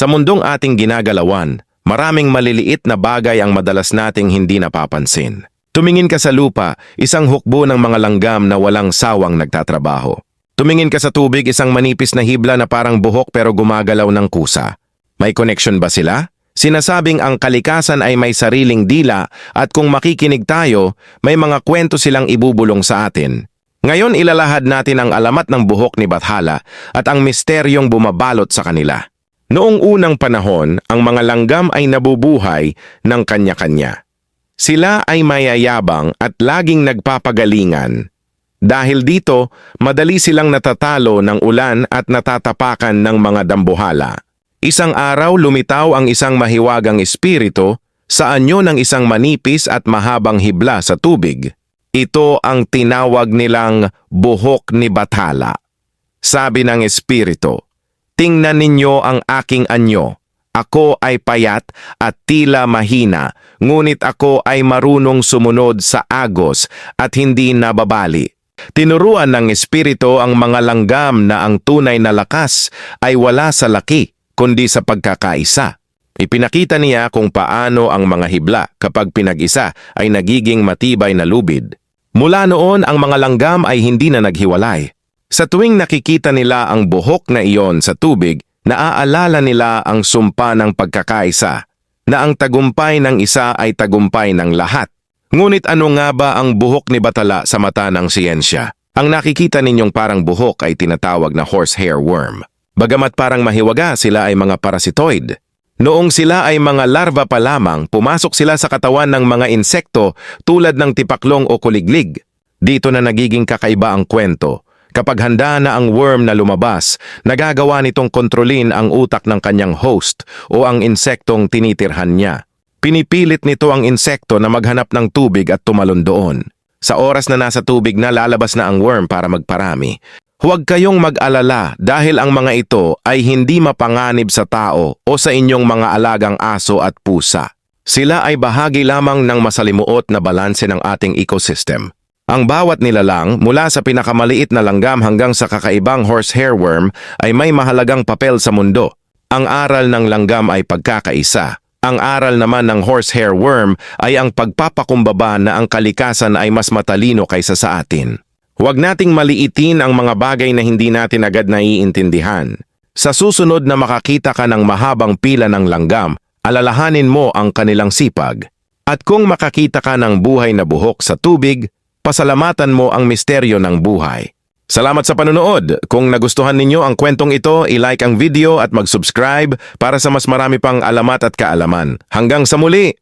Sa mundong ating ginagalawan, maraming maliliit na bagay ang madalas nating hindi napapansin. Tumingin ka sa lupa, isang hukbo ng mga langgam na walang sawang nagtatrabaho. Tumingin ka sa tubig, isang manipis na hibla na parang buhok pero gumagalaw ng kusa. May connection ba sila? Sinasabing ang kalikasan ay may sariling dila at kung makikinig tayo, may mga kwento silang ibubulong sa atin. Ngayon ilalahad natin ang alamat ng buhok ni Bathala at ang misteryong bumabalot sa kanila. Noong unang panahon, ang mga langgam ay nabubuhay ng kanya-kanya. Sila ay mayayabang at laging nagpapagalingan. Dahil dito, madali silang natatalo ng ulan at natatapakan ng mga dambuhala. Isang araw lumitaw ang isang mahiwagang espiritu sa anyo ng isang manipis at mahabang hibla sa tubig. Ito ang tinawag nilang buhok ni Bathala. Sabi ng espiritu, "Tingnan ninyo ang aking anyo. Ako ay payat at tila mahina, ngunit ako ay marunong sumunod sa agos at hindi nababali." Tinuruan ng espiritu ang mga langgam na ang tunay na lakas ay wala sa laki, kundi sa pagkakaisa. Ipinakita niya kung paano ang mga hibla kapag pinag-isa ay nagiging matibay na lubid. Mula noon ang mga langgam ay hindi na naghiwalay. Sa tuwing nakikita nila ang buhok na iyon sa tubig, naaalala nila ang sumpa ng pagkakaisa, na ang tagumpay ng isa ay tagumpay ng lahat. Ngunit ano nga ba ang buhok ni Bathala sa mata ng siyensya? Ang nakikita ninyong parang buhok ay tinatawag na horsehair worm. Bagamat parang mahiwaga, sila ay mga parasitoid. Noong sila ay mga larva pa lamang, pumasok sila sa katawan ng mga insekto tulad ng tipaklong o kuliglig. Dito na nagiging kakaiba ang kwento. Kapag handa na ang worm na lumabas, nagagawa nitong kontrolin ang utak ng kanyang host o ang insektong tinitirhan niya. Pinipilit nito ang insekto na maghanap ng tubig at tumalon doon. Sa oras na nasa tubig na, lalabas na ang worm para magparami. Huwag kayong mag-alala dahil ang mga ito ay hindi mapanganib sa tao o sa inyong mga alagang aso at pusa. Sila ay bahagi lamang ng masalimuot na balanse ng ating ecosystem. Ang bawat nilalang, mula sa pinakamaliit na langgam hanggang sa kakaibang horsehair worm, ay may mahalagang papel sa mundo. Ang aral ng langgam ay pagkakaisa. Ang aral naman ng horsehair worm ay ang pagpapakumbaba na ang kalikasan ay mas matalino kaysa sa atin. Huwag nating maliitin ang mga bagay na hindi natin agad naiintindihan. Sa susunod na makakita ka ng mahabang pila ng langgam, alalahanin mo ang kanilang sipag. At kung makakita ka ng buhay na buhok sa tubig, pasalamatan mo ang misteryo ng buhay. Salamat sa panonood. Kung nagustuhan ninyo ang kwentong ito, i-like ang video at mag-subscribe para sa mas marami pang alamat at kaalaman. Hanggang sa muli!